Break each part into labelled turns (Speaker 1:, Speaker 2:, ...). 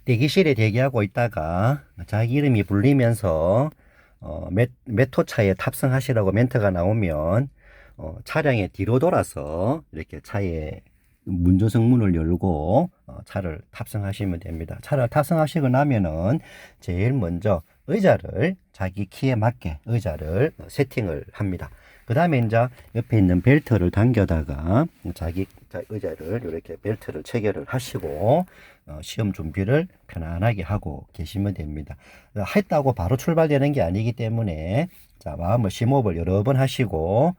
Speaker 1: 대기실에 대기하고 있다가 자기 이름이 불리면서 몇 호차에 탑승하시라고 멘트가 나오면 차량의 뒤로 돌아서 이렇게 차에 운전석 문을 열고 차를 탑승하시면 됩니다. 차를 탑승하시고 나면은 제일 먼저 의자를 자기 키에 맞게 의자를 세팅을 합니다. 그 다음에 이제 옆에 있는 벨트를 당겨다가 자기 의자를 이렇게 벨트를 체결을 하시고 시험 준비를 편안하게 하고 계시면 됩니다. 했다고 바로 출발되는 게 아니기 때문에 자, 마음을 심호흡을 여러 번 하시고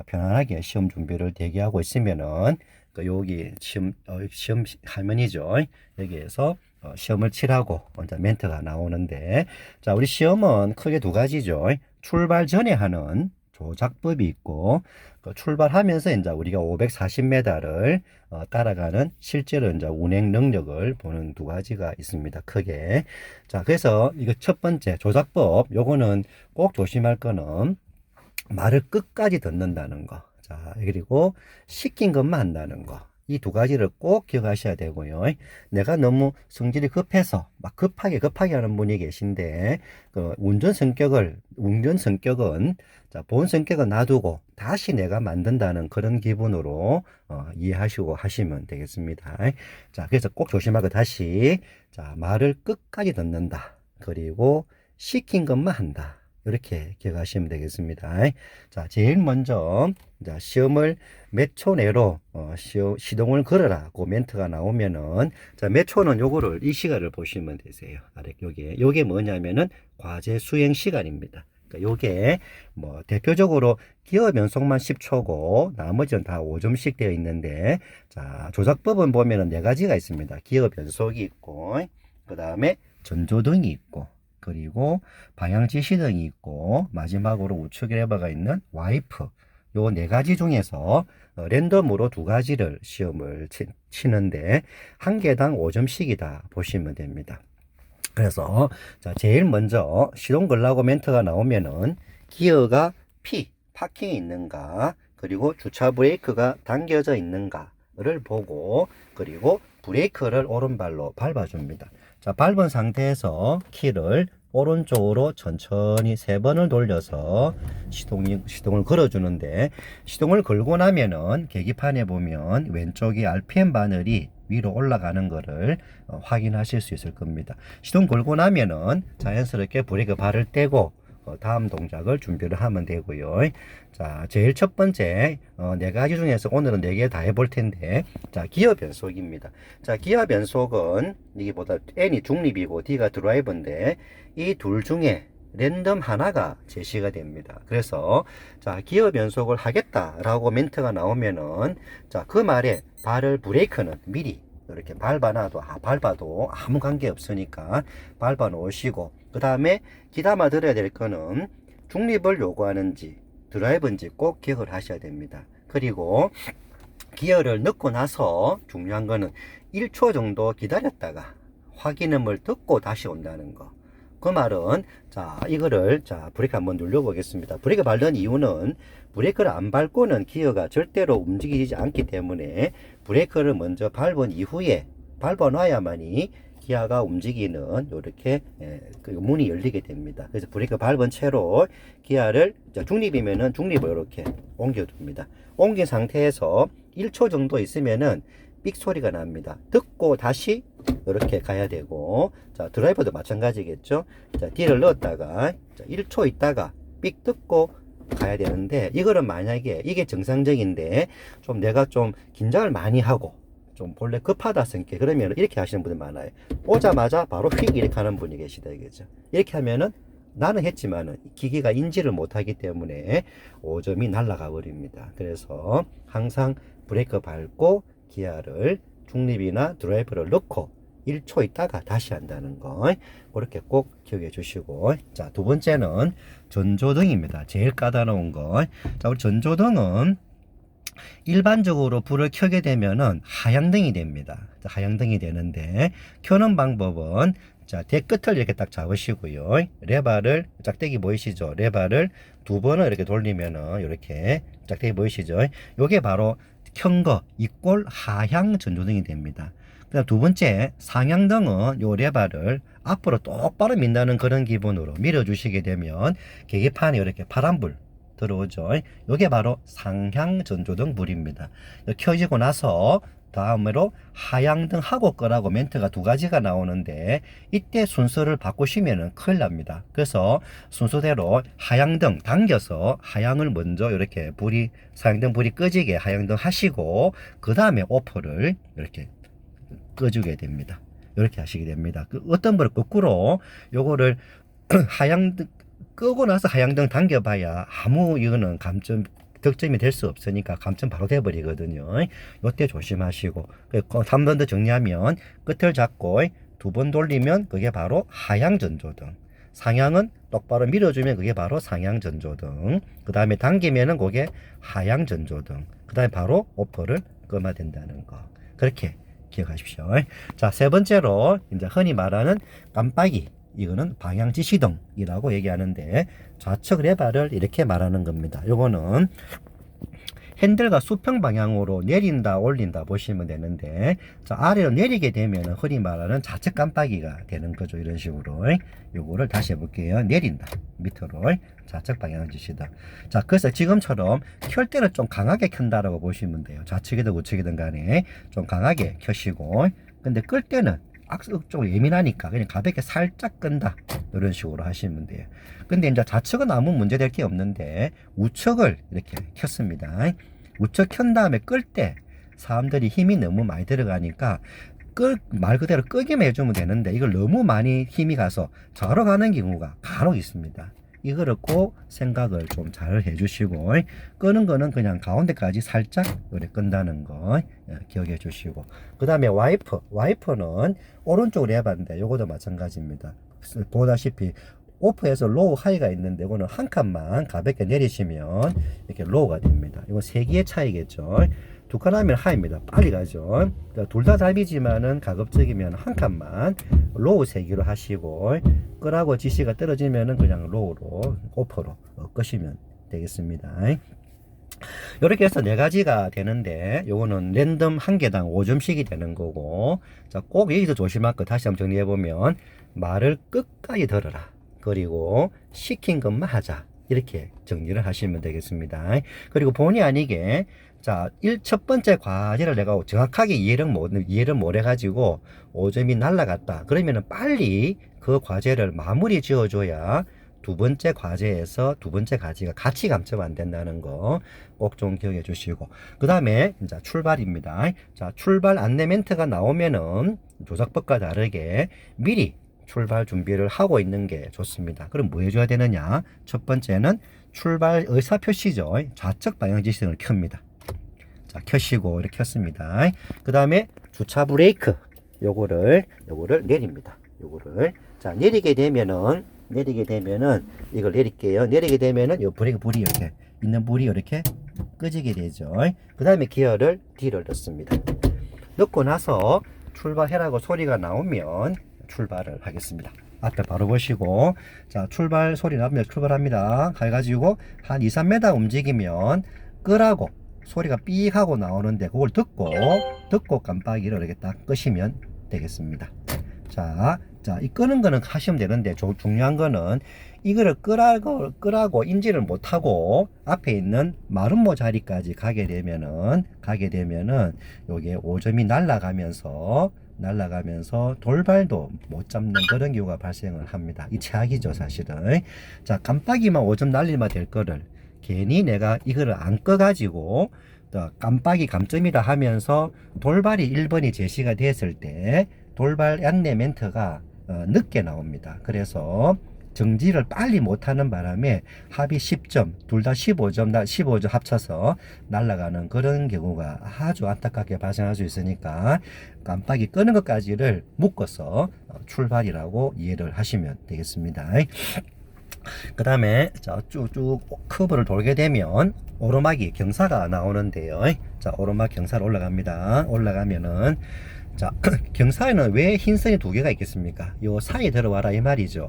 Speaker 1: 편안하게 시험 준비를 대기하고 있으면은 여기 시험 화면이죠. 여기에서 시험을 치라고 먼저 멘트가 나오는데, 자, 우리 시험은 크게 두 가지죠. 출발 전에 하는 조작법이 있고, 출발하면서 이제 우리가 540m를 따라가는 실제로 이제 운행 능력을 보는 두 가지가 있습니다. 크게. 자, 그래서 이거 첫 번째 조작법, 요거는 꼭 조심할 거는 말을 끝까지 듣는다는 거. 자, 그리고 시킨 것만 한다는 거. 이 두 가지를 꼭 기억하셔야 되고요. 내가 너무 성질이 급해서 막 급하게 하는 분이 계신데, 운전 성격은, 자, 본 성격은 놔두고 다시 내가 만든다는 그런 기분으로 이해하시고 하시면 되겠습니다. 자, 그래서 꼭 조심하고 다시, 자, 말을 끝까지 듣는다. 그리고 시킨 것만 한다. 이렇게 기억하시면 되겠습니다. 자, 제일 먼저 자, 시험을 몇 초 내로 시동을 걸으라고 멘트가 나오면은, 자, 몇 초는 요거를 이 시간을 보시면 되세요. 아래 요게 뭐냐면은 과제 수행 시간입니다. 그러니까 요게 뭐 대표적으로 기어 변속만 10초고 나머지는 다 5점씩 되어 있는데, 자, 조작법은 보면은 네 가지가 있습니다. 기어 변속이 있고, 그 다음에 전조등이 있고, 그리고 방향 지시등이 있고, 마지막으로 우측 레버가 있는 와이프. 요 네 가지 중에서 랜덤으로 두 가지를 시험을 치는데 한 개당 5점씩이다 보시면 됩니다. 그래서 자, 제일 먼저 시동 걸라고 멘트가 나오면은 기어가 파킹에 있는가, 그리고 주차 브레이크가 당겨져 있는가를 보고, 그리고 브레이크를 오른발로 밟아줍니다. 자, 밟은 상태에서 키를 오른쪽으로 천천히 3번을 돌려서 시동을 걸어주는데, 시동을 걸고 나면은 계기판에 보면 왼쪽이 RPM 바늘이 위로 올라가는 거를 확인하실 수 있을 겁니다. 시동 걸고 나면은 자연스럽게 브레이크 발을 떼고 다음 동작을 준비를 하면 되고요. 자, 제일 첫 번째 네 가지 중에서 오늘은 4개 다 해볼 텐데, 자, 기어 변속입니다. 자, 기어 변속은 이게보다 N이 중립이고 D가 드라이버인데 이 둘 중에 랜덤 하나가 제시가 됩니다. 그래서 자, 기어 변속을 하겠다라고 멘트가 나오면은, 자, 그 말에 브레이크는 미리 이렇게 밟아도 아무 관계 없으니까 밟아 놓으시고, 그 다음에 귀담아 들어야 될 거는 중립을 요구하는지 드라이브인지 꼭 기억을 하셔야 됩니다. 그리고 기어를 넣고 나서 중요한 거는 1초 정도 기다렸다가 확인음을 듣고 다시 온다는 거. 그 말은, 자, 이거를, 자, 브레이크 한번 눌러보겠습니다. 브레이크 밟는 이유는 브레이크를 안 밟고는 기어가 절대로 움직이지 않기 때문에 브레이크를 먼저 밟은 이후에 밟아 놔야만이 기아가 움직이는 요렇게 그 문이 열리게 됩니다. 그래서 브레이크 밟은 채로 기아를, 중립이면은 중립을 이렇게 옮겨둡니다. 옮긴 상태에서 1초 정도 있으면은 삑 소리가 납니다. 듣고 다시 이렇게 가야 되고, 자, 드라이버도 마찬가지겠죠. 자, D를 넣었다가 자, 1초 있다가 삑 듣고 가야 되는데, 이거는 만약에 이게 정상적인데 좀 내가 좀 긴장을 많이 하고 좀 본래 급하다 생각, 그러면 이렇게 하시는 분들 많아요. 오자마자 바로 휙 이렇게 하는 분이 계시다 이거죠. 이렇게 하면은 나는 했지만은 기기가 인지를 못하기 때문에 5점이 날아가 버립니다. 그래서 항상 브레이크 밟고 기아를 중립이나 드라이브를 넣고 1초 있다가 다시 한다는 거, 그렇게 꼭 기억해 주시고, 자, 두 번째는 전조등입니다. 제일 까다로운 거. 자, 우리 전조등은 일반적으로 불을 켜게 되면은 하향등이 됩니다. 하향등이 되는데, 켜는 방법은, 자, 대끝을 이렇게 딱 잡으시고요. 레바를, 짝대기 보이시죠? 레바를 2번을 이렇게 돌리면은 이렇게 짝대기 보이시죠? 요게 바로 켠 거 이꼴 하향 전조등이 됩니다. 그다음 두 번째, 상향등은 요 레바를 앞으로 똑바로 민다는 그런 기분으로 밀어주시게 되면 계기판에 이렇게 파란불 들어오죠. 요게 바로 상향 전조등 불입니다. 켜지고 나서 다음으로 하향등 하고 끄라고 멘트가 두 가지가 나오는데, 이때 순서를 바꾸시면은 큰일 납니다. 그래서 순서대로 하향등 당겨서 하향을 먼저 이렇게 불이, 상향등 불이 꺼지게 하향등 하시고, 그 다음에 오프를 이렇게 꺼주게 됩니다. 이렇게 하시게 됩니다. 어떤 분은 거꾸로 요거를 하향등 끄고 나서 하향등 당겨봐야 아무 이거는 감점 득점이 될 수 없으니까 감점 바로 돼버리거든요. 이때 조심하시고, 한 번 더 정리하면 끝을 잡고 두 번 돌리면 그게 바로 하향 전조등, 상향은 똑바로 밀어주면 그게 바로 상향 전조등, 그 다음에 당기면은 그게 하향 전조등, 그 다음에 바로 오프를 끄면 된다는 거, 그렇게 기억하십시오. 자, 세 번째로 이제 흔히 말하는 깜빡이, 이거는 방향 지시등이라고 얘기하는데, 좌측 레바를 이렇게 말하는 겁니다. 요거는 핸들과 수평 방향으로 내린다 올린다 보시면 되는데, 자, 아래로 내리게 되면 흔히 말하는 좌측 깜빡이가 되는 거죠. 이런 식으로. 요거를 다시 해볼게요. 내린다 밑으로 좌측 방향 지시다. 자, 그래서 지금처럼 켤 때는 좀 강하게 켠다라고 보시면 돼요. 좌측이든 우측이든 간에 좀 강하게 켜시고, 근데 끌 때는 악수 좀 예민하니까 그냥 가볍게 살짝 끈다, 이런 식으로 하시면 돼요. 근데 이제 좌측은 아무 문제 될 게 없는데 우측을 이렇게 켰습니다. 우측 켠 다음에 끌 때 사람들이 힘이 너무 많이 들어가니까 말 그대로 끄기만 해주면 되는데, 이걸 너무 많이 힘이 가서 좌로 가는 경우가 간혹 있습니다. 이거를 꼭 생각을 좀 잘 해주시고, 끄는 거는 그냥 가운데까지 살짝 이렇게 끈다는 거 기억해 주시고, 그 다음에 와이퍼는 오른쪽으로 해봤는데 요것도 마찬가지입니다. 보다시피 오프에서 로우 하이가 있는데, 이거는 한 칸만 가볍게 내리시면 이렇게 로우가 됩니다. 이건 세기의 차이겠죠. 두 칸 하면 하이입니다. 빨리 가죠. 둘 다 답이지만은 가급적이면 한 칸만 로우 세기로 하시고, 끄라고 지시가 떨어지면은 그냥 로우로, 오프로 끄시면 되겠습니다. 이렇게 해서 네 가지가 되는데, 요거는 랜덤 한 개당 5점씩이 되는 거고, 자, 꼭 여기서 조심할 거 다시 한번 정리해 보면, 말을 끝까지 들어라, 그리고 시킨 것만 하자, 이렇게 정리를 하시면 되겠습니다. 그리고 본의 아니게, 자, 첫 번째 과제를 내가 정확하게 이해를 못 해가지고 5점이 날라갔다, 그러면은 빨리 그 과제를 마무리 지어줘야 두 번째 과제에서 두 번째 과제가 같이 감점 안 된다는 거 꼭 좀 기억해 주시고, 그 다음에 이제 출발입니다. 자, 출발 안내 멘트가 나오면은 조작법과 다르게 미리 출발 준비를 하고 있는 게 좋습니다. 그럼 뭐 해줘야 되느냐? 첫 번째는 출발 의사표시죠. 좌측 방향 지시등을 켭니다. 자, 켜시고 이렇게 켰습니다. 그 다음에 주차 브레이크, 요거를 내립니다. 요거를, 자, 내리게 되면은 이걸 내릴게요. 내리게 되면은 요 브레이크 불이 이렇게 있는 불이 이렇게 끄지게 되죠. 그 다음에 기어를 D를 넣습니다. 넣고 나서 출발해라고 소리가 나오면 출발을 하겠습니다. 앞에 바로 보시고, 자, 출발 소리 나면 출발합니다. 해가지고 한 2, 3m 움직이면 끄라고 소리가 삐 하고 나오는데, 그걸 듣고 깜빡이를 이렇게 딱 끄시면 되겠습니다. 자, 이 끄는 거는 하시면 되는데, 중요한 거는 이거를 끄라고 인지를 못하고 앞에 있는 마름모 자리까지 가게 되면은 요게 5점이 날아가면서 돌발도 못 잡는 그런 경우가 발생을 합니다. 이 최악이죠, 사실은. 자, 깜빡이만 5점 날리면 될 거를 괜히 내가 이거를 안 꺼가지고 깜빡이 감점이다 하면서 돌발이 1번이 제시가 됐을 때 돌발 안내 멘트가 늦게 나옵니다. 그래서 정지를 빨리 못하는 바람에 합이 10점, 둘 다 15점 합쳐서 날아가는 그런 경우가 아주 안타깝게 발생할 수 있으니까 깜빡이 끄는 것까지를 묶어서 출발이라고 이해를 하시면 되겠습니다. 그 다음에 자, 쭉쭉 커브를 돌게 되면 오르막이 경사가 나오는데요. 자, 오르막 경사로 올라가면은, 자, 경사에는 왜 흰선이 두 개가 있겠습니까? 요 사이에 들어와라, 이 말이죠.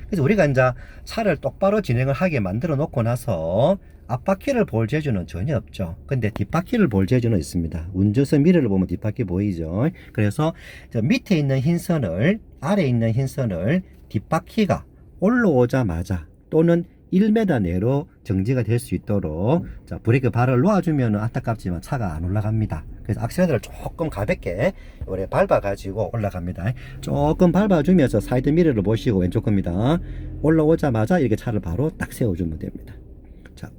Speaker 1: 그래서 우리가 이제 차를 똑바로 진행을 하게 만들어 놓고 나서 앞바퀴를 볼 재주는 전혀 없죠. 근데 뒷바퀴를 볼 재주는 있습니다. 운전석 미러를 보면 뒷바퀴 보이죠. 그래서 저 밑에 있는 흰 선을, 아래에 있는 흰 선을 뒷바퀴가 올라오자마자 또는 1m 내로 정지가 될 수 있도록 자, 브레이크 발을 놓아주면 안타깝지만 차가 안 올라갑니다. 그래서 악셀레터를 조금 가볍게 이렇게 밟아가지고 올라갑니다. 조금 밟아주면서 사이드 미러를 보시고 왼쪽 겁니다. 올라오자마자 이렇게 차를 바로 딱 세워주면 됩니다. 자,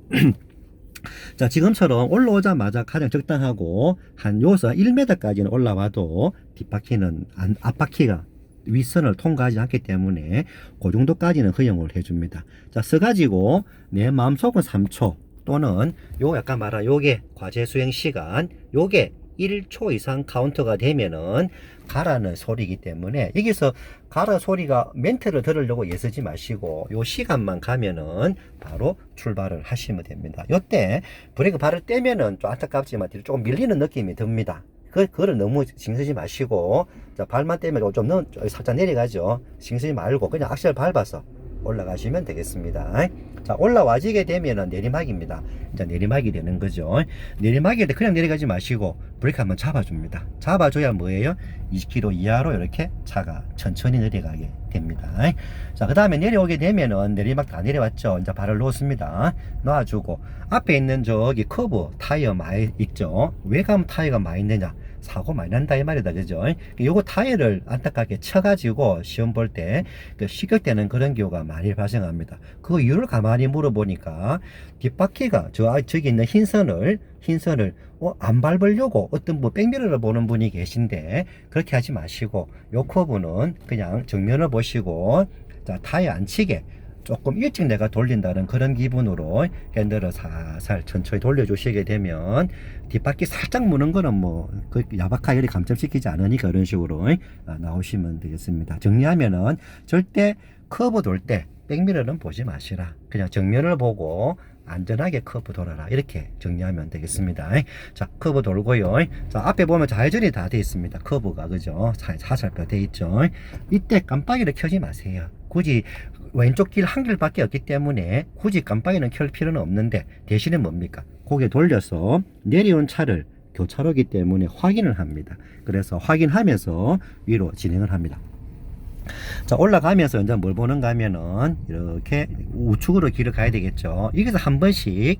Speaker 1: 자, 지금처럼 올라오자마자 가장 적당하고 한 요서 1m까지는 올라와도 뒷바퀴는 앞바퀴가 윗선을 통과하지 않기 때문에 그 정도까지는 허용을 해줍니다. 자, 써가지고 내 마음속은 3초 또는 요 약간 말하 요게 과제 수행 시간 요게 1초 이상 카운터가 되면은 가라는 소리이기 때문에 여기서 가라 소리가 멘트를 들으려고 애쓰지 마시고 요 시간만 가면은 바로 출발을 하시면 됩니다. 요때 브레이크 발을 떼면은 좀 안타깝지만 뒤로 조금 밀리는 느낌이 듭니다. 그거를 너무 신경 쓰지 마시고 자, 발만 떼면 좀 살짝 내려가죠. 신경 쓰지 말고 그냥 악셀 밟아서 올라가시면 되겠습니다. 자, 올라와지게 되면은 내리막입니다. 이제 내리막이 되는 거죠. 내리막일 때 그냥 내려가지 마시고 브레이크 한번 잡아줍니다. 잡아줘야 뭐예요? 20km 이하로 이렇게 차가 천천히 내려가게 됩니다. 자, 그 다음에 내려오게 되면은 내리막 다 내려왔죠. 이제 발을 놓습니다. 놓아주고 앞에 있는 저기 커브 타이어 많이 있죠. 왜 가면 타이어가 많이 있느냐? 사고 많이 난다 이 말이다, 그죠? 요거 타이어를 안타깝게 쳐가지고 시험 볼 때 시격되는 그런 경우가 많이 발생합니다. 그 이유를 가만히 물어보니까 뒷바퀴가 저기 있는 흰 선을 안 밟으려고 어떤 뭐 백미러를 보는 분이 계신데 그렇게 하지 마시고 요 커브는 그냥 정면을 보시고 자, 타이어 안 치게 조금 일찍 내가 돌린다는 그런 기분으로 핸들을 살살 천천히 돌려주시게 되면 뒷바퀴 살짝 무는 거는 뭐 그 야박하게 감점시키지 않으니까 이런 식으로 나오시면 되겠습니다. 정리하면은 절대 커브 돌 때 백미러는 보지 마시라. 그냥 정면을 보고 안전하게 커브 돌아라. 이렇게 정리하면 되겠습니다. 자, 커브 돌고요. 자, 앞에 보면 좌회전이 다 되어 있습니다. 커브가, 그죠? 화살표 되어 있죠. 이때 깜빡이를 켜지 마세요. 굳이 왼쪽 길 한 길밖에 없기 때문에 굳이 깜빡이는 켤 필요는 없는데 대신에 뭡니까? 고개 돌려서 내려온 차를 교차로기 때문에 확인을 합니다. 그래서 확인하면서 위로 진행을 합니다. 자, 올라가면서 이제 뭘 보는가 하면은 이렇게 우측으로 길을 가야 되겠죠. 여기서 한 번씩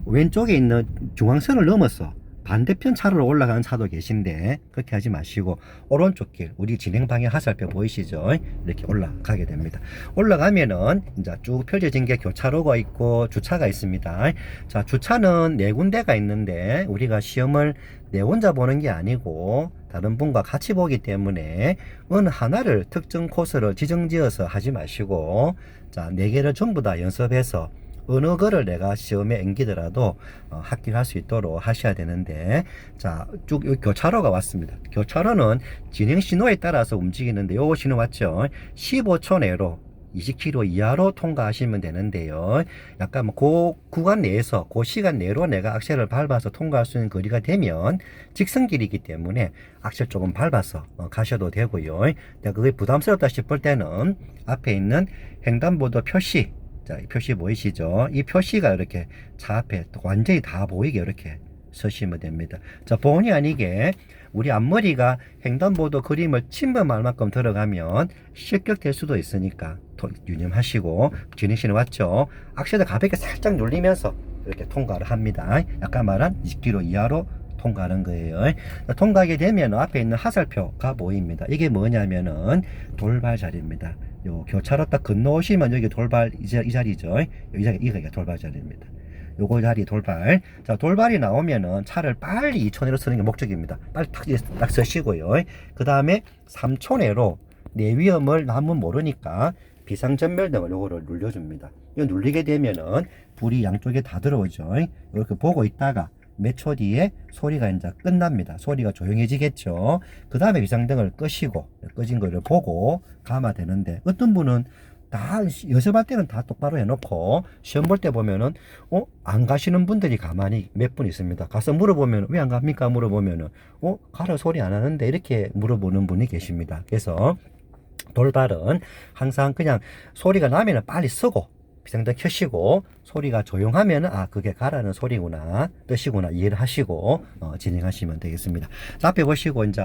Speaker 1: 왼쪽에 있는 중앙선을 넘어서 반대편 차로로 올라가는 차도 계신데 그렇게 하지 마시고 오른쪽 길 우리 진행 방향 화살표 보이시죠? 이렇게 올라가게 됩니다. 올라가면은 이제 쭉 펼쳐진 게 교차로가 있고 주차가 있습니다. 자, 주차는 네 군데가 있는데 우리가 시험을 내 혼자 보는 게 아니고 다른 분과 같이 보기 때문에 어느 하나를 특정 코스를 지정지어서 하지 마시고 자, 네 개를 전부 다 연습해서 어느 거를 내가 시험에 옮기더라도 합격할 수 있도록 하셔야 되는데 자, 쭉 교차로가 왔습니다. 교차로는 진행 신호에 따라서 움직이는데 요거 신호 왔죠? 15초 내로 20km 이하로 통과하시면 되는데요. 약간 그 구간 내에서 그 시간 내로 내가 악셀을 밟아서 통과할 수 있는 거리가 되면 직선길이기 때문에 악셀 조금 밟아서 가셔도 되고요. 그게 부담스럽다 싶을 때는 앞에 있는 횡단보도 표시 자, 이 표시 보이시죠? 이 표시가 이렇게 차 앞에 완전히 다 보이게 이렇게 서시면 됩니다. 자, 본의 아니게 우리 앞머리가 횡단보도 그림을 침범할 만큼 들어가면 실격될 수도 있으니까 유념하시고 진행신호 왔죠? 악셀을 가볍게 살짝 눌리면서 이렇게 통과를 합니다. 아까 말한 20km 이하로 통과하는 거예요. 통과하게 되면 앞에 있는 화살표가 보입니다. 이게 뭐냐면은 돌발 자리입니다. 요 교차로 딱 건너오시면 여기 돌발 이 자리죠. 이가 돌발 자리입니다. 요거 자리 돌발. 자, 돌발이 나오면은 차를 빨리 2초 내로 쓰는 게 목적입니다. 빨리 딱 쓰시고요. 그 다음에 3초 내로 내 위험을 한번 모르니까 비상전멸등을 요거를 눌러줍니다. 이거 눌리게 되면은 불이 양쪽에 다 들어오죠. 이렇게 보고 있다가 몇 초 뒤에 소리가 이제 끝납니다. 소리가 조용해지겠죠. 그 다음에 비상등을 끄시고 꺼진 거를 보고 가면 되는데 어떤 분은 다 연습할 때는 다 똑바로 해놓고 시험 볼 때 보면은 안 가시는 분들이 가만히 몇 분 있습니다. 가서 물어보면 왜 안 갑니까? 물어보면은 가라 소리 안 하는데 이렇게 물어보는 분이 계십니다. 그래서 돌발은 항상 그냥 소리가 나면은 빨리 쓰고 비상등 켜시고 소리가 조용하면 그게 가라는 소리구나 뜻이구나 이해를 하시고 진행하시면 되겠습니다. 자, 앞에 보시고 이제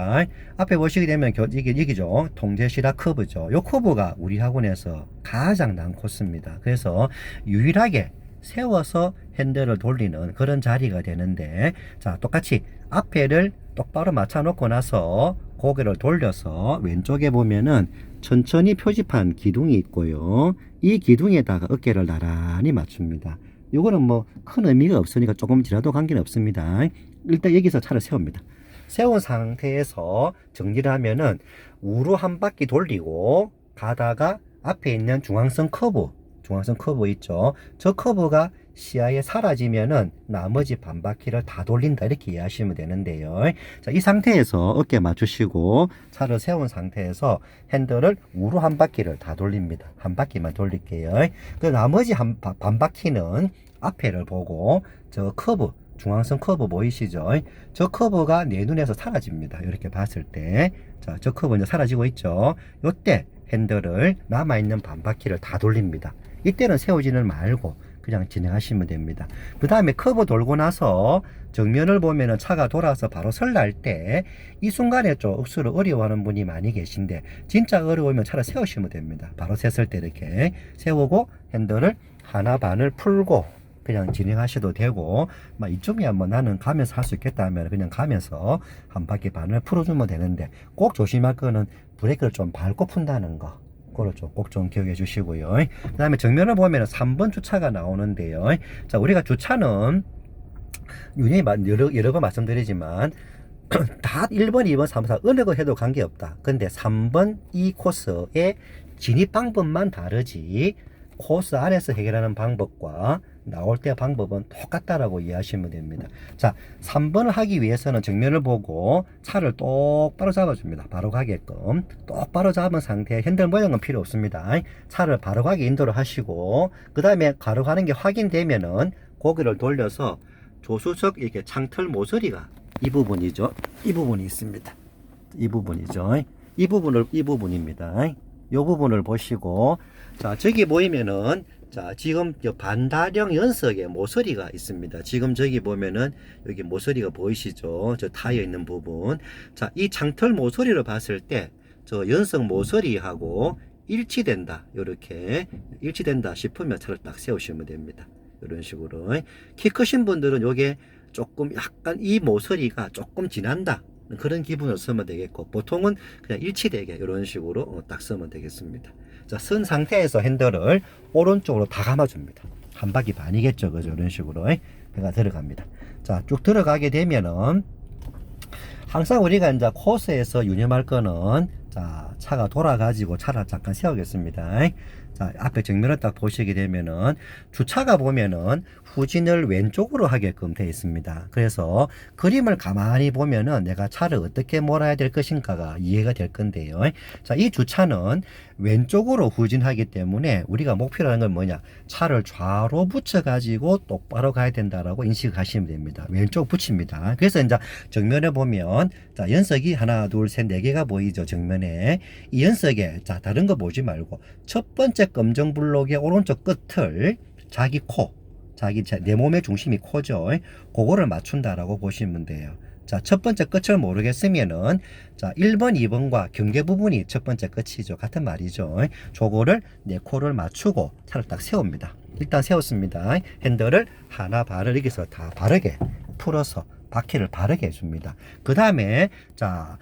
Speaker 1: 앞에 보시게 되면 이게죠 통제시라 커브죠. 요 커브가 우리 학원에서 가장 난 코스입니다. 그래서 유일하게 세워서 핸들을 돌리는 그런 자리가 되는데, 자, 똑같이 앞에를 똑바로 맞춰 놓고 나서 고개를 돌려서 왼쪽에 보면은 천천히 표지판 기둥이 있고요. 이 기둥에다가 어깨를 나란히 맞춥니다. 요거는 뭐 큰 의미가 없으니까 조금 지나도 관계는 없습니다. 일단 여기서 차를 세웁니다. 세운 상태에서 정리를 하면은 우로 한 바퀴 돌리고 가다가 앞에 있는 중앙선 커브 있죠. 저 커브가 시야에 사라지면은 나머지 반 바퀴를 다 돌린다 이렇게 이해하시면 되는데요. 자, 이 상태에서 어깨 맞추시고 차를 세운 상태에서 핸들을 우로 한 바퀴를 다 돌립니다. 한 바퀴만 돌릴게요. 그 나머지 반 바퀴는 앞에를 보고 저 커브 중앙선 커브 보이시죠? 저 커브가 내 눈에서 사라집니다. 이렇게 봤을 때, 자, 저 커브 이제 사라지고 있죠. 요때 핸들을 남아있는 반 바퀴를 다 돌립니다. 이때는 세우지는 말고 그냥 진행하시면 됩니다. 그 다음에 커브 돌고 나서 정면을 보면은 차가 돌아서 바로 설날 때 이 순간에 좀 억수로 어려워하는 분이 많이 계신데, 진짜 어려우면 차를 세우시면 됩니다. 바로 셌을 때 이렇게 세우고 핸들을 하나 반을 풀고 그냥 진행하셔도 되고, 막 이쯤이야 뭐 나는 가면서 할 수 있겠다 하면 그냥 가면서 한 바퀴 반을 풀어주면 되는데, 꼭 조심할 거는 브레이크를 좀 밟고 푼다는 거. 그걸 꼭 좀 기억해 주시고요. 그 다음에 정면을 보면 3번 주차가 나오는데요. 자, 우리가 주차는 여러 번 말씀드리지만 다 1번, 2번, 3번, 4 어느 거 해도 관계없다. 근데 3번 이 코스의 진입 방법만 다르지 코스 안에서 해결하는 방법과 나올 때 방법은 똑같다라고 이해하시면 됩니다. 자, 3번을 하기 위해서는 정면을 보고 차를 똑바로 잡아줍니다. 바로 가게끔 똑바로 잡은 상태에 핸들 모양은 필요 없습니다. 차를 바로 가게 인도를 하시고, 그 다음에 바로 가는 게 확인되면은 고개를 돌려서 조수석 이렇게 창틀 모서리가 이 부분이죠. 이 부분이 있습니다. 이 부분이죠. 이 부분입니다. 이 부분을 보시고, 자, 저기 보이면은, 자, 지금 반다령 연석에 모서리가 있습니다. 지금 저기 보면은 여기 모서리가 보이시죠? 저 타이어 있는 부분. 자, 이 창틀 모서리를 봤을 때 저 연석 모서리하고 일치된다. 요렇게 일치된다 싶으면 차를 딱 세우시면 됩니다. 이런 식으로. 키 크신 분들은 요게 조금 약간 이 모서리가 조금 지난다. 그런 기분을 쓰면 되겠고, 보통은 그냥 일치되게 이런 식으로 딱 쓰면 되겠습니다. 자, 쓴 상태에서 핸들을 오른쪽으로 다 감아줍니다. 한 바퀴 반이겠죠, 그죠? 이런 식으로 배가 들어갑니다. 자, 쭉 들어가게 되면은 항상 우리가 이제 코스에서 유념할 거는, 자, 차가 돌아가지고 차를 잠깐 세우겠습니다. 자, 앞에 정면을 딱 보시게 되면은 주차가 보면은 후진을 왼쪽으로 하게끔 되어 있습니다. 그래서 그림을 가만히 보면은 내가 차를 어떻게 몰아야 될 것인가가 이해가 될 건데요. 자, 이 주차는 왼쪽으로 후진하기 때문에 우리가 목표로 하는 건 뭐냐? 차를 좌로 붙여 가지고 똑바로 가야 된다라고 인식하시면 됩니다. 왼쪽 붙입니다. 그래서 이제 정면에 보면, 자, 연석이 하나, 둘, 셋, 네 개가 보이죠, 정면에. 이 연석에, 자, 다른 거 보지 말고 첫 번째 검정 블록의 오른쪽 끝을 자기 내 몸의 중심이 코죠. 그거를 맞춘다라고 보시면 돼요. 자, 첫 번째 끝을 모르겠으면은, 자, 1번, 2번과 경계 부분이 첫 번째 끝이죠. 같은 말이죠. 저거를 내 코를 맞추고 차를 딱 세웁니다. 일단 세웠습니다. 핸들을 하나 발을 여기서 다 바르게 풀어서 바퀴를 바르게 해줍니다. 그 다음에, 자,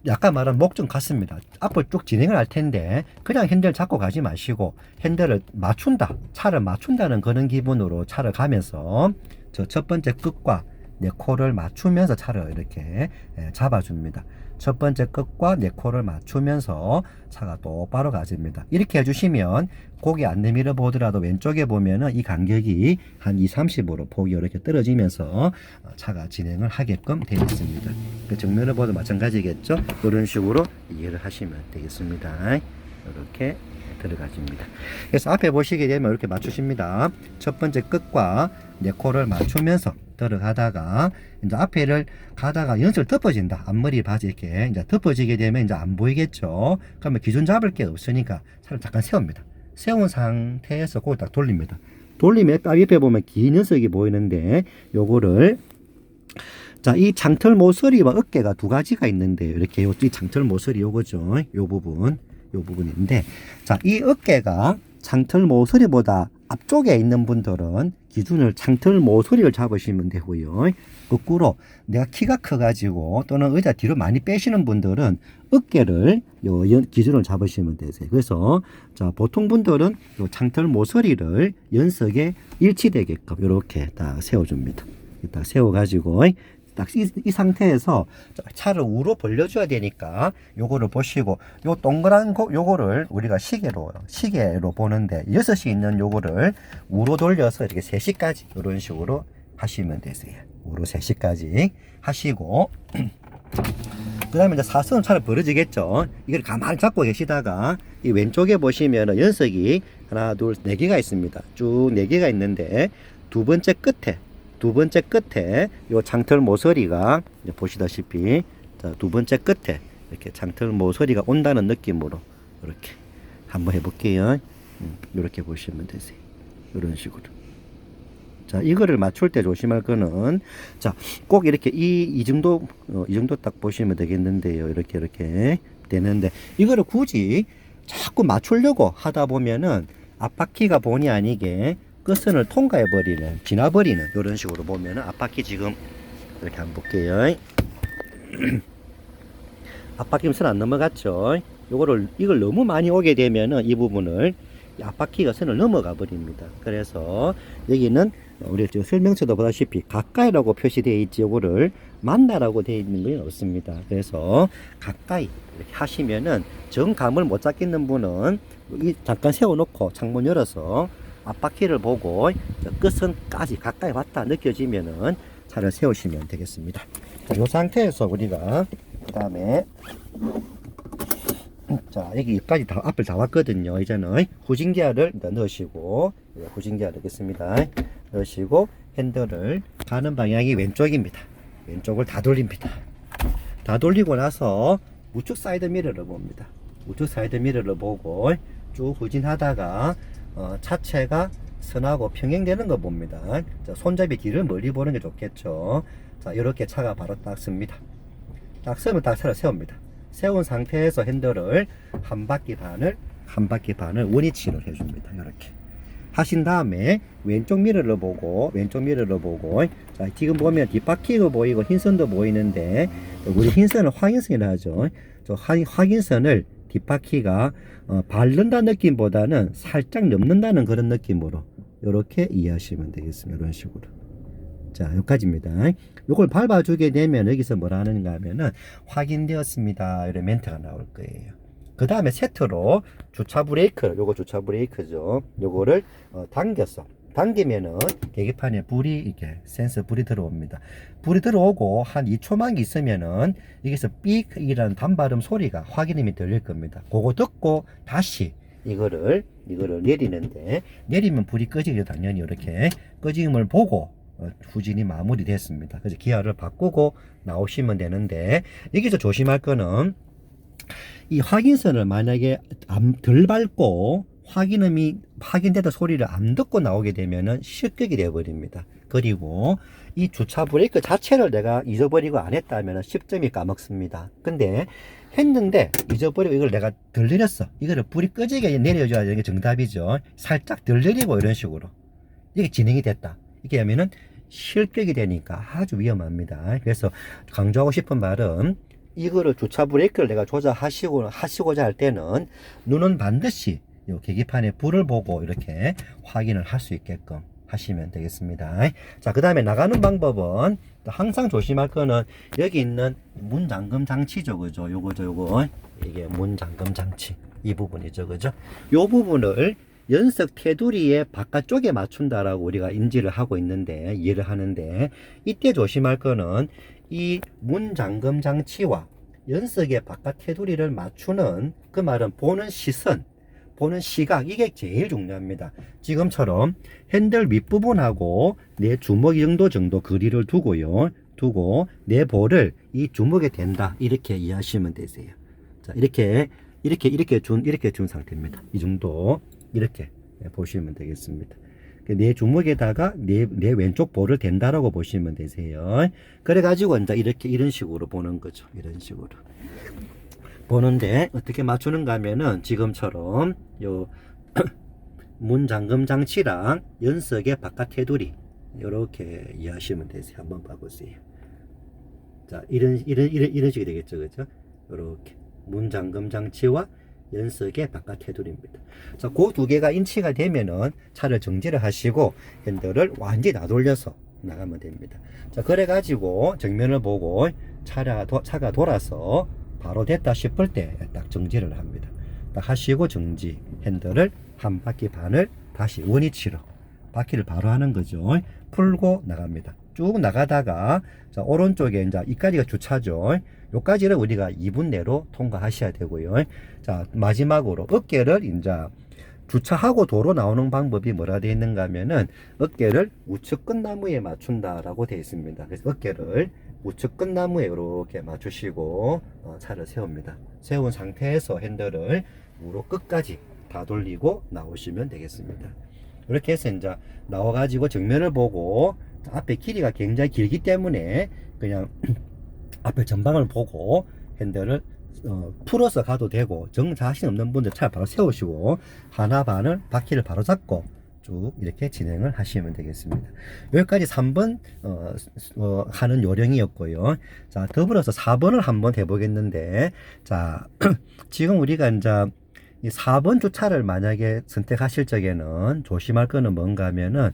Speaker 1: 아까 말한 목적 같습니다. 앞으로 쭉 진행을 할 텐데 그냥 핸들 잡고 가지 마시고 핸들을 맞춘다, 차를 맞춘다는 그런 기분으로 차를 가면서 저 첫 번째 끝과 내 코를 맞추면서 차를 이렇게 잡아줍니다. 첫 번째 끝과 내 코를 맞추면서 차가 똑바로 가집니다. 이렇게 해주시면 고개 안 내밀어 보더라도 왼쪽에 보면은 이 간격이 한 2~30으로 폭이 이렇게 떨어지면서 차가 진행을 하게끔 되어 있습니다. 그 정면을 봐도 마찬가지겠죠? 이런 식으로 이해를 하시면 되겠습니다. 이렇게 들어가집니다. 그래서 앞에 보시게 되면 이렇게 맞추십니다. 첫 번째 끝과 내 코를 맞추면서 들어가다가 이제 앞에를 가다가 연설 덮어진다. 앞머리 바지 이렇게 이제 덮어지게 되면 이제 안 보이겠죠. 그러면 기준 잡을 게 없으니까 차를 잠깐 세웁니다. 세운 상태에서 그걸 딱 돌립니다. 돌리면 옆에 보면 긴 녀석이 보이는데 요거를 자, 이 장털 모서리와 어깨가 두 가지가 있는데 이렇게 이 장털 모서리 요거죠. 요 부분인데 자, 이 어깨가 장털 모서리보다 앞쪽에 있는 분들은 기준을 장털 모서리를 잡으시면 되고요. 거꾸로 내가 키가 커가지고 또는 의자 뒤로 많이 빼시는 분들은 어깨를 기준을 잡으시면 되세요. 그래서 자, 보통 분들은 요 장털 모서리를 연석에 일치되게끔 이렇게 딱 세워줍니다. 딱 세워가지고 딱 이 상태에서 차를 우로 벌려줘야 되니까 요거를 보시고 요 동그란 요거를 우리가 시계로 보는데 6시 있는 요거를 우로 돌려서 이렇게 3시까지 이런 식으로 하시면 되세요. 우로 3시까지 하시고 그 다음에 이제 사선은 차를 벌어지겠죠. 이걸 가만히 잡고 계시다가 이 왼쪽에 보시면 연석이 하나 둘 4개가 있습니다. 쭉 4개가 있는데 두 번째 끝에 요 장털 모서리가 보시다시피 자, 두 번째 끝에 이렇게 장털 모서리가 온다는 느낌으로 이렇게 한번 해볼게요. 이렇게 보시면 되세요. 이런 식으로. 자, 이거를 맞출 때 조심할 거는 자, 꼭 이렇게 이 정도 딱 보시면 되겠는데요. 이렇게 되는데 이거를 굳이 자꾸 맞추려고 하다 보면은 앞바퀴가 본의 아니게 끝선을 통과해버리는, 지나버리는, 이런 식으로 보면은, 앞바퀴 지금, 이렇게 한번 볼게요. 앞바퀴 선 안 넘어갔죠? 이걸 너무 많이 오게 되면은, 이 부분을, 앞바퀴가 선을 넘어가 버립니다. 그래서, 여기는, 우리 지금 설명서도 보다시피, 가까이라고 표시되어 있지, 요거를 만나라고 되어 있는 건 없습니다. 그래서, 가까이, 이렇게 하시면은, 정감을 못 잡겠는 분은, 잠깐 세워놓고, 창문 열어서, 앞바퀴를 보고 끝선까지 가까이 왔다 느껴지면은 차를 세우시면 되겠습니다. 이 상태에서 우리가 그 다음에 자, 여기까지 다 앞을 다 왔거든요. 이제는 후진기어를 넣으시고 후진기어 넣겠습니다. 넣으시고 핸들을 가는 방향이 왼쪽입니다. 왼쪽을 다 돌립니다. 다 돌리고 나서 우측 사이드 미러를 봅니다. 우측 사이드 미러를 보고 쭉 후진하다가 차체가 선하고 평행되는 거 봅니다. 자, 손잡이 뒤를 멀리 보는 게 좋겠죠. 자, 이렇게 차가 바로 딱 섭니다. 딱 서면 딱 차를 세웁니다. 세운 상태에서 핸들을 한 바퀴 반을 원위치를 해줍니다. 이렇게 하신 다음에 왼쪽 미러를 보고 자, 지금 보면 뒷바퀴가 보이고 흰선도 보이는데 우리 흰선은 확인선이라 하죠. 저 확인선을 뒷바퀴가 밟는다는 느낌보다는 살짝 넘는다는 그런 느낌으로 이렇게 이해하시면 되겠습니다. 이런 식으로. 자, 여기까지입니다. 이걸 밟아주게 되면 여기서 뭐라 하는가 하면은 확인되었습니다. 이런 멘트가 나올 거예요. 그 다음에 세트로 주차 브레이크, 요거 주차 브레이크죠. 요거를 당기면은 계기판에 불이 이렇게 센서 불이 들어옵니다. 불이 들어오고 한 2초만 있으면은 여기서 삑이라는 단발음 소리가 확인음이 들릴 겁니다. 그거 듣고 다시 이거를 내리는데 내리면 불이 꺼지게 당연히 이렇게 꺼짐을 보고 후진이 마무리됐습니다. 그래서 기아를 바꾸고 나오시면 되는데 여기서 조심할 거는 이 확인선을 만약에 덜 밟고 확인음이 확인되다 소리를 안 듣고 나오게 되면은 실격이 되어버립니다. 그리고 이 주차 브레이크 자체를 내가 잊어버리고 안 했다면 10점이 까먹습니다. 근데 했는데 잊어버리고 이걸 내가 덜 내렸어. 이거를 불이 꺼지게 내려줘야 되는 게 정답이죠. 살짝 덜 내리고 이런 식으로 이게 진행이 됐다. 이렇게 하면은 실격이 되니까 아주 위험합니다. 그래서 강조하고 싶은 말은 이거를 주차 브레이크를 내가 하시고자 할 때는 눈은 반드시 요 계기판에 불을 보고 이렇게 확인을 할 수 있게끔 하시면 되겠습니다. 자, 그 다음에 나가는 방법은 항상 조심할 거는 여기 있는 문 잠금 장치죠. 그죠? 요거. 이게 문 잠금 장치. 이 부분이죠. 그죠? 요 부분을 연석 테두리의 바깥쪽에 맞춘다라고 우리가 인지를 하고 있는데, 이해를 하는데, 이때 조심할 거는 이 문 잠금 장치와 연석의 바깥 테두리를 맞추는 그 말은 보는 시선, 보는 시각, 이게 제일 중요합니다. 지금처럼 핸들 윗부분하고 내 주먹 정도 거리를 두고 내 볼을 이 주먹에 댄다, 이렇게 이해하시면 되세요. 자, 이렇게 준 상태입니다. 이 정도 이렇게 보시면 되겠습니다. 내 주먹에다가 내 왼쪽 볼을 댄다라고 보시면 되세요. 그래가지고 이제 이렇게 이런 식으로 보는 거죠. 이런 식으로 보는데 어떻게 맞추는가 하면은 지금처럼 요 문 잠금 장치랑 연석의 바깥 테두리 이렇게 이해하시면 되세요. 한번 봐보세요. 자, 이런 식이 되겠죠, 그죠? 이렇게 문 잠금 장치와 연석의 바깥 테두리입니다. 자, 그 두 개가 인치가 되면은 차를 정지를 하시고 핸들을 완전히 나돌려서 나가면 됩니다. 자, 그래가지고 정면을 보고 차가 돌아서 바로 됐다 싶을 때 딱 정지를 합니다. 딱 하시고 정지, 핸들을 한 바퀴 반을 다시 원위치로 바퀴를 바로 하는 거죠. 풀고 나갑니다. 쭉 나가다가 자, 오른쪽에 이제 이까지가 주차죠. 요까지를 우리가 2분 내로 통과하셔야 되고요. 자, 마지막으로 어깨를 이제 주차하고 도로 나오는 방법이 뭐라 되어 있는가 하면은 어깨를 우측 끝나무에 맞춘다라고 되어 있습니다. 그래서 어깨를 우측 끝나무에 이렇게 맞추시고 차를 세웁니다. 세운 상태에서 핸들을 우로 끝까지 다 돌리고 나오시면 되겠습니다. 이렇게 해서 이제 나와가지고 정면을 보고 앞에 길이가 굉장히 길기 때문에 그냥 앞에 전방을 보고 핸들을 풀어서 가도 되고 자신 없는 분들 차를 바로 세우시고 하나 반을 바퀴를 바로 잡고 쭉 이렇게 진행을 하시면 되겠습니다. 여기까지 3번 하는 요령이었고요. 자, 더불어서 4번을 한번 해보겠는데, 자 지금 우리가 이제 이 4번 주차를 만약에 선택하실 적에는 조심할 거는 뭔가 하면은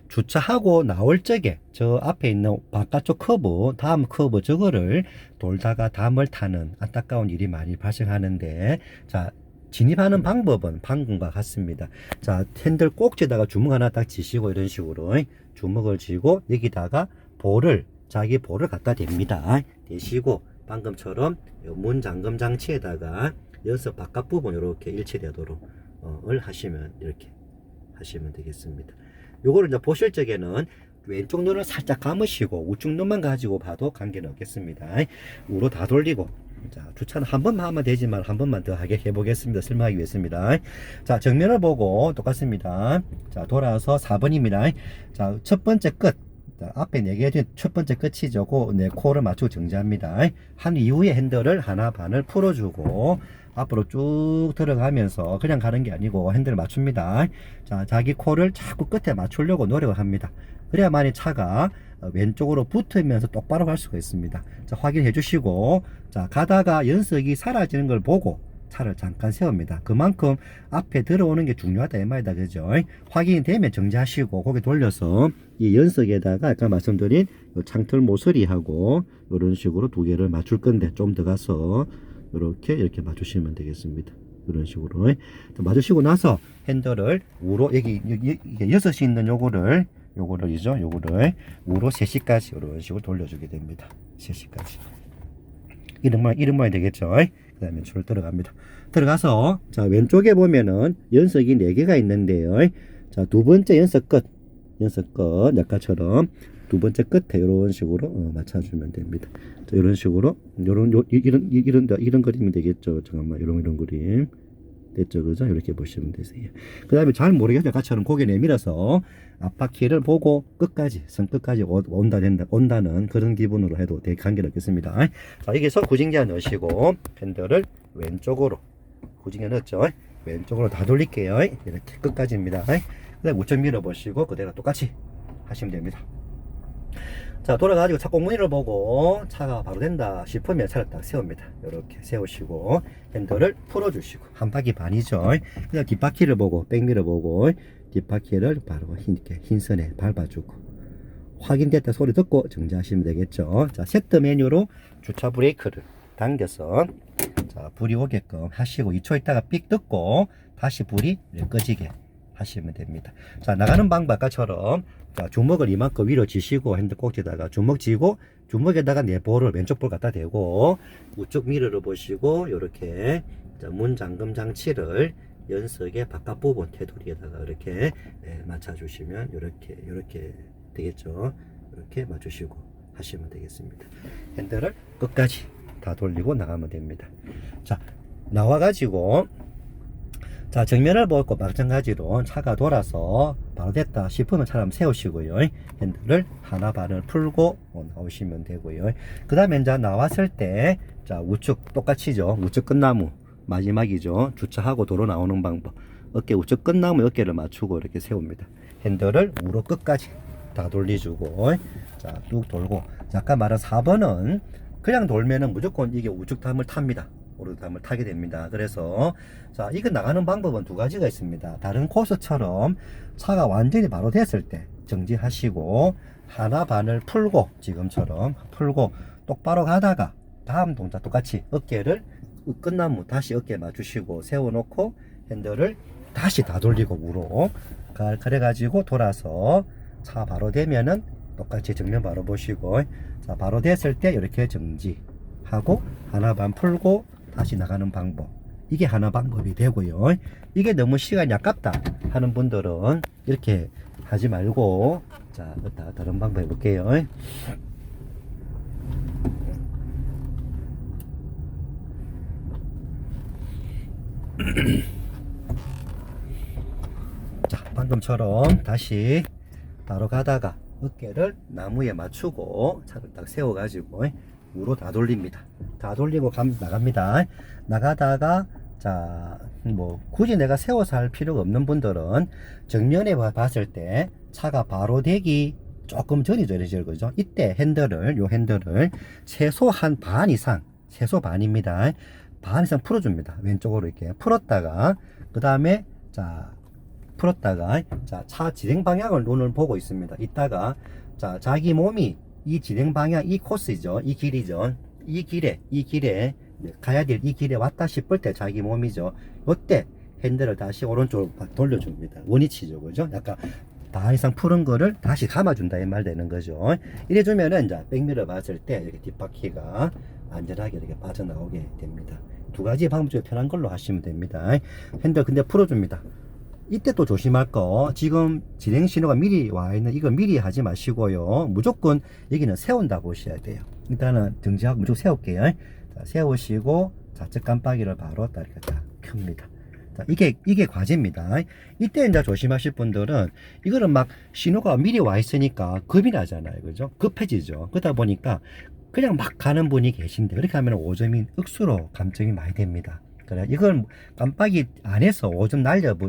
Speaker 1: 주차하고 나올 적에 저 앞에 있는 바깥쪽 커브, 다음 커브 저거를 돌다가 담을 타는 안타까운 일이 많이 발생하는데, 자, 진입하는 방법은 방금과 같습니다. 자, 핸들 꼭지에다가 주먹 하나 딱 쥐시고 이런 식으로 주먹을 쥐고 여기다가 자기 볼을 갖다 댑니다. 대시고 방금처럼 문 잠금 장치에다가 연석 바깥 부분 이렇게 일치되도록 하시면 이렇게 하시면 되겠습니다. 요거를 이제 보실 적에는 왼쪽 눈을 살짝 감으시고 우측 눈만 가지고 봐도 관계는 없겠습니다. 우로 다 돌리고, 자, 주차는 한 번만 하면 되지만 한 번만 더 하게 해보겠습니다. 설명하기 위해서입니다. 자, 정면을 보고 똑같습니다. 자, 돌아서 4번입니다. 자, 첫 번째 끝. 자, 앞에 4개 중에 첫 번째 끝이죠. 네 코를 맞추고 정지합니다. 한 이후에 핸들을 하나 반을 풀어주고 앞으로 쭉 들어가면서 그냥 가는 게 아니고 핸들을 맞춥니다. 자, 자기 코를 자꾸 끝에 맞추려고 노력을 합니다. 그래야만이 차가 왼쪽으로 붙으면서 똑바로 갈 수가 있습니다. 자, 확인해 주시고, 자, 가다가 연석이 사라지는 걸 보고 차를 잠깐 세웁니다. 그만큼 앞에 들어오는 게 중요하다 이 말이다, 그죠? 확인이 되면 정지하시고 고개 돌려서 이 연석에다가 아까 말씀드린 요 창틀 모서리하고 이런 식으로 두 개를 맞출 건데 좀 더 가서 이렇게 맞추시면 되겠습니다. 이런 식으로 맞으시고 나서 핸들을 우로 여기 6시 있는 요거를 우로 3시까지 이런 식으로 돌려주게 됩니다. 3시까지 이름만 되겠죠. 그 다음에 줄 들어갑니다. 들어가서 자, 왼쪽에 보면은 연석이 4개가 있는데요. 자, 두 번째 연석 끝 아까처럼 두 번째 끝에 이런 식으로 맞춰주면 됩니다. 자, 이런 식으로 이런 그림이 되겠죠. 잠깐만, 이런 그림 됐죠, 그죠? 이렇게 보시면 되세요. 그 다음에 잘 모르겠어요. 아까처럼 고개 내밀어서 앞바퀴를 보고 선 끝까지 온다는 그런 기분으로 해도 되게 관계는 없겠습니다. 자, 여기서 구징자 넣으시고 핸들을 왼쪽으로 구징자 넣었죠. 왼쪽으로 다 돌릴게요. 이렇게 끝까지입니다. 그 다음에 우측 밀어보시고 그대로 똑같이 하시면 됩니다. 자, 돌아가지고 차 꽁무니를 보고 차가 바로 된다 싶으면 차를 딱 세웁니다. 이렇게 세우시고 핸들을 풀어주시고 한 바퀴 반이죠. 그다음 뒷바퀴를 보고 백미러 보고 뒷바퀴를 바로 이렇게 흰 선에 밟아주고 확인됐다 소리 듣고 정지하시면 되겠죠. 자, 세트 메뉴로 주차 브레이크를 당겨서 자, 불이 오게끔 하시고 2초 있다가 삑 듣고 다시 불이 꺼지게 하시면 됩니다. 자, 나가는 방법 아까처럼 자, 주먹을 이만큼 위로 쥐시고 핸들 꼭지에다가 주먹 쥐고 주먹에다가 내 볼을 왼쪽 볼 갖다 대고 우측 미러를 보시고 요렇게 문 잠금 장치를 연석의 바깥 부분 테두리에다가 이렇게 맞춰주시면 요렇게 되겠죠. 이렇게 맞추시고 하시면 되겠습니다. 핸들을 끝까지 다 돌리고 나가면 됩니다. 자, 나와가지고 자, 정면을 보고 마찬가지로 차가 돌아서 바로 됐다 싶으면 차를 한번 세우시고요. 핸들을 하나 반을 풀고 나오시면 되고요. 그 다음에 이제 나왔을 때, 자, 우측 똑같이죠. 우측 끝나무 마지막이죠. 주차하고 도로 나오는 방법. 어깨 우측 끝나무 어깨를 맞추고 이렇게 세웁니다. 핸들을 우로 끝까지 다 돌려주고, 자, 쭉 돌고. 자, 아까 말한 4번은 그냥 돌면은 무조건 이게 우측담을 탑니다. 오르담을 타게 됩니다. 그래서 자, 이거 나가는 방법은 두 가지가 있습니다. 다른 코스처럼 차가 완전히 바로 됐을 때 정지하시고 하나 반을 풀고 지금처럼 풀고 똑바로 가다가 다음 동작 똑같이 어깨를 끝나무 다시 어깨 맞추시고 세워놓고 핸들을 다시 다 돌리고 우로 그래가지고 돌아서 차 바로 되면은 똑같이 정면 바로 보시고, 자, 바로 됐을 때 이렇게 정지하고 하나 반 풀고 다시 나가는 방법. 이게 하나 방법이 되고요. 이게 너무 시간이 아깝다 하는 분들은 이렇게 하지 말고, 자, 다른 방법 해볼게요. 자, 방금처럼 다시 바로 가다가 어깨를 나무에 맞추고 차를 딱 세워가지고 우로 다 돌립니다. 다 돌리고 나갑니다. 나가다가 자, 뭐 굳이 내가 세워서 할 필요가 없는 분들은 정면에 봤을 때 차가 바로 되기 조금 전이죠. 그죠? 이때 요 핸들을 최소 한 반 이상, 최소 반입니다. 반 이상 풀어줍니다. 왼쪽으로 이렇게 풀었다가 그 다음에 자, 풀었다가 자, 차 진행 방향을 눈을 보고 있습니다. 이따가 자, 자기 몸이 이 진행 방향, 이 코스죠. 이 길이죠. 이 길에 가야 될 이 길에 왔다 싶을 때 자기 몸이죠. 이때 핸들을 다시 오른쪽으로 돌려줍니다. 원위치죠. 그죠? 약간 반 이상 푸른 거를 다시 감아준다 이 말 되는 거죠. 이래 주면은 이제 백미러 봤을 때 이렇게 뒷바퀴가 안전하게 이렇게 빠져나오게 됩니다. 두 가지 방법 중에 편한 걸로 하시면 됩니다. 핸들 근데 풀어줍니다. 이때 또 조심할 거, 지금 진행 신호가 미리 와 있는 이거 미리 하지 마시고요. 무조건 여기는 세운다 보셔야 돼요. 일단은 정지하고 무조건 세울게요. 자, 세우시고 좌측 깜빡이를 바로 딱 이렇게 딱 켭니다. 자, 이게 과제입니다. 이때 이제 조심하실 분들은 이거는 막 신호가 미리 와 있으니까 겁이 나잖아요. 그죠? 급해지죠. 그러다 보니까 그냥 막 가는 분이 계신데 그렇게 하면 5점이 억수로 감점이 많이 됩니다. 그래, 이걸 깜빡이 안 해서 5점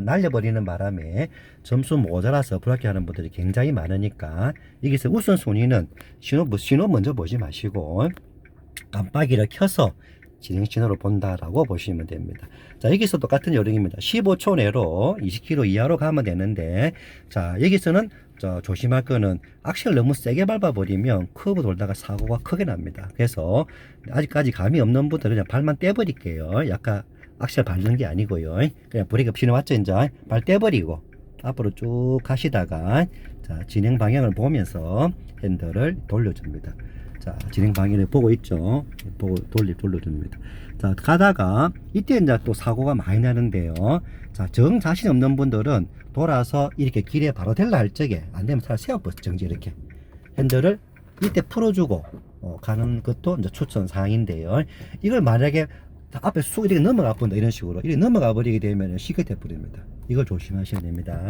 Speaker 1: 날려버리는 바람에 점수 모자라서 불합격하는 분들이 굉장히 많으니까 여기서 우선순위는 신호 먼저 보지 마시고 깜빡이를 켜서 진행 신호를 본다라고 보시면 됩니다. 자, 여기서 똑같은 요령입니다. 15초 내로 20km 이하로 가면 되는데, 자, 여기서는 조심할 거는 악셀 너무 세게 밟아버리면 커브 돌다가 사고가 크게 납니다. 그래서 아직까지 감이 없는 분들은 그냥 발만 떼버릴게요. 약간 악셀 밟는 게 아니고요. 그냥 브레이크 신호 왔죠? 이제 발 떼버리고 앞으로 쭉 가시다가 자, 진행 방향을 보면서 핸들을 돌려줍니다. 자, 진행 방향을 보고 있죠? 보고 돌려줍니다. 자, 가다가 이때 이제 또 사고가 많이 나는데요. 자, 정 자신 없는 분들은 돌아서 이렇게 길에 바로 될라 할 적에 안 되면 차를 세워버려 정지 이렇게 핸들을 이때 풀어주고 가는 것도 이제 추천 사항인데요. 이걸 만약에 앞에 쑥 이렇게 넘어가 본다 이런 식으로 이렇게 넘어가 버리게 되면 쉽게 돼 버립니다. 이걸 조심하셔야 됩니다.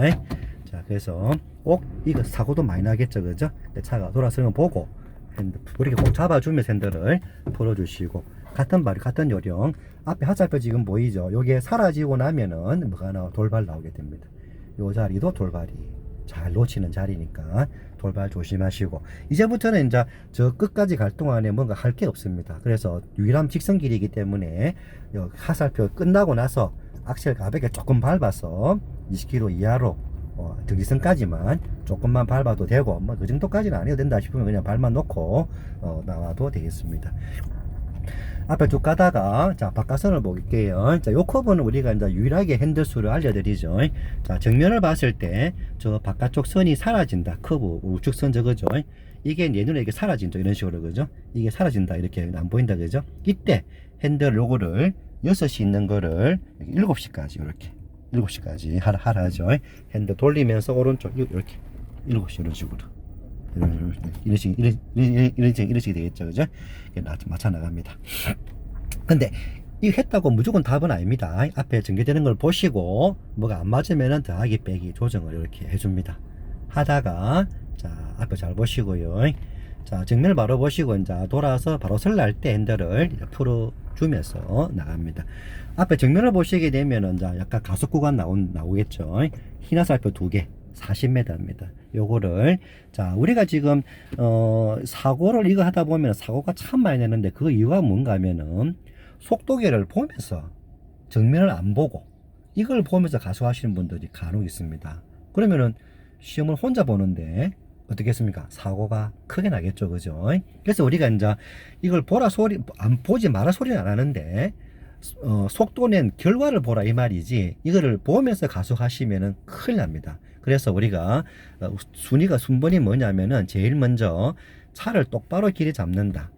Speaker 1: 자, 그래서 꼭 이거 사고도 많이 나겠죠, 그죠? 차가 돌아서는 거 보고 핸들 이렇게 꼭 잡아주면서 핸들을 풀어주시고 같은 요령 앞에 하차표 지금 보이죠? 요게 사라지고 나면은 뭐가 나와 돌발 나오게 됩니다. 요 자리도 돌발이 잘 놓치는 자리니까 돌발 조심하시고 이제부터는 이제 저 끝까지 갈 동안에 뭔가 할 게 없습니다. 그래서 유일한 직선길이기 때문에 하살표 끝나고 나서 악셀 가볍게 조금 밟아서 20km 이하로 정지선까지만 조금만 밟아도 되고 뭐 그 정도까지는 안 해도 된다 싶으면 그냥 발만 놓고 나와도 되겠습니다. 앞에 쭉 가다가 자, 바깥선을 볼게요. 자, 요 커브는 우리가 이제 유일하게 핸들수를 알려드리죠. 자, 정면을 봤을 때 저 바깥쪽 선이 사라진다. 커브 우측선 저거죠. 이게 내 눈에 이게 사라진다 이런 식으로 그죠? 이게 사라진다 이렇게 안 보인다 그죠? 이때 핸들 요거를 6시 있는 거를 7시까지 이렇게 7시까지 하라죠. 핸들 돌리면서 오른쪽 이렇게 7시 이런 식으로 이런 식이 되겠죠, 그죠? 맞춰 나갑니다. 근데 이거 했다고 무조건 답은 아닙니다. 앞에 전개되는 걸 보시고 뭐가 안 맞으면은 더하기 빼기 조정을 이렇게 해줍니다. 하다가 자 앞에 잘 보시고요. 자 정면을 바로 보시고 이제 돌아서 바로 설날 때 핸들을 풀어주면서 나갑니다. 앞에 정면을 보시게 되면은 이제 약간 가속 구간 나오겠죠. 흰화살표 2개 40m입니다. 요거를 자 우리가 지금 사고를 이거 하다 보면 사고가 참 많이 나는데 그 이유가 뭔가 하면은 속도계를 보면서 정면을 안 보고 이걸 보면서 가속하시는 분들이 간혹 있습니다. 그러면은 시험을 혼자 보는데 어떻겠습니까? 사고가 크게 나겠죠, 그죠? 그래서 우리가 이제 이걸 보라 소리, 안 보지 마라 소리는 안 하는데, 속도 낸 결과를 보라 이 말이지, 이거를 보면서 가속하시면은 큰일 납니다. 그래서 우리가 순번이 뭐냐면은 제일 먼저 차를 똑바로 길에 잡는다.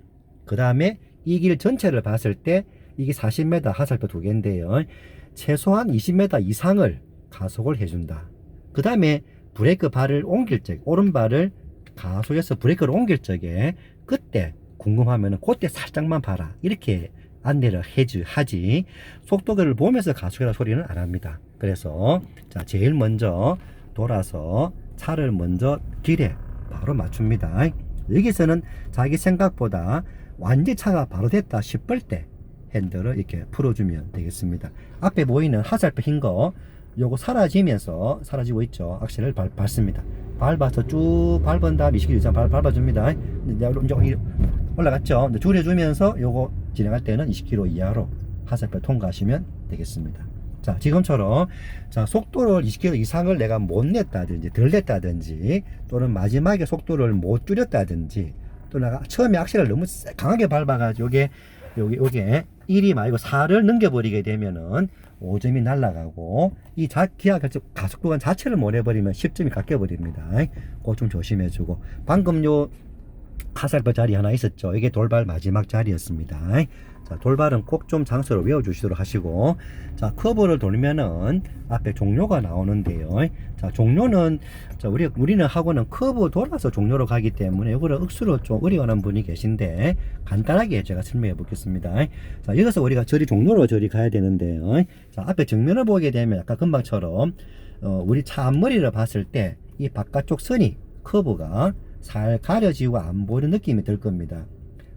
Speaker 1: 그 다음에 이 길 전체를 봤을 때 이게 40m 하살표 2개인데요. 최소한 20m 이상을 가속을 해준다. 그 다음에 브레이크 발을 옮길 적, 오른발을 가속해서 브레이크를 옮길 적에 그때 궁금하면은 그때 살짝만 봐라. 이렇게 안내를 하지 속도계를 보면서 가속이라 소리는 안 합니다. 그래서 자 제일 먼저 돌아서 차를 먼저 길에 바로 맞춥니다. 여기서는 자기 생각보다 완전히 차가 바로 됐다 싶을 때 핸들을 이렇게 풀어주면 되겠습니다. 앞에 보이는 화살표 흰 거 요거 사라지면서 사라지고 있죠. 악셀을 밟습니다. 밟아서 쭉 밟은 다음 20km 이상 밟아줍니다. 이제 올라갔죠. 줄여주면서 요거 진행할 때는 20km 이하로 화살표 통과하시면 되겠습니다. 자 지금처럼 자 속도를 20km 이상을 내가 못 냈다든지 덜 냈다든지 또는 마지막에 속도를 못 줄였다든지 또 내가 처음에 악셀을 너무 강하게 밟아가지고 요게 1이 말고 4를 넘겨버리게 되면은 5점이 날아가고 이 기아 가속 구간 자체를 못 해버리면 10점이 깎여버립니다. 그거 좀 조심해주고 방금 요 화살표 자리 하나 있었죠. 이게 돌발 마지막 자리였습니다. 자 돌발은 꼭 좀 장소를 외워주시도록 하시고 자 커브를 돌면은 앞에 종료가 나오는데요. 자 종료는 자 우리는 하고는 커브 돌아서 종료로 가기 때문에 이거를 억수로 좀 어려워하는 분이 계신데 간단하게 제가 설명해 보겠습니다. 자 여기서 우리가 종료로 가야 되는데요. 자 앞에 정면을 보게 되면 아까 금방처럼 우리 차 앞머리를 봤을 때 이 바깥쪽 선이 커브가 살 가려지고 안 보이는 느낌이 들 겁니다.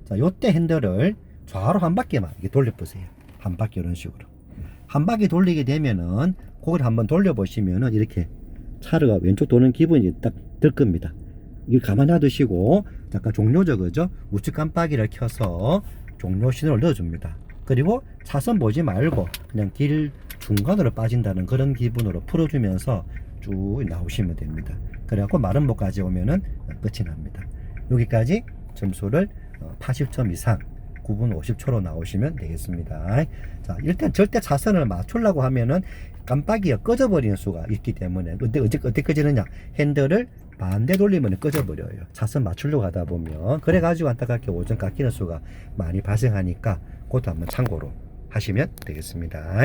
Speaker 1: 자 요때 핸들을 좌로 한 바퀴만 이렇게 돌려보세요. 한 바퀴 이런 식으로 한 바퀴 돌리게 되면은 그걸 한번 돌려보시면은 이렇게 차가 왼쪽 도는 기분이 딱 들 겁니다. 이걸 가만 놔두시고 잠깐 종료죠, 그죠? 우측 깜빡이를 켜서 종료 신호를 넣어줍니다. 그리고 차선 보지 말고 그냥 길 중간으로 빠진다는 그런 기분으로 풀어주면서 쭉 나오시면 됩니다. 그래갖고 마름모까지 오면은 끝이 납니다. 여기까지 점수를 80점 이상 9분 50초로 나오시면 되겠습니다. 자, 일단 절대 차선을 맞추려고 하면은 깜빡이가 꺼져버리는 수가 있기 때문에 어떻게 꺼지느냐? 핸들을 반대 돌리면 꺼져버려요. 차선 맞추려고 하다 보면 그래가지고 안타깝게 5점 깎이는 수가 많이 발생하니까 그것도 한번 참고로 하시면 되겠습니다.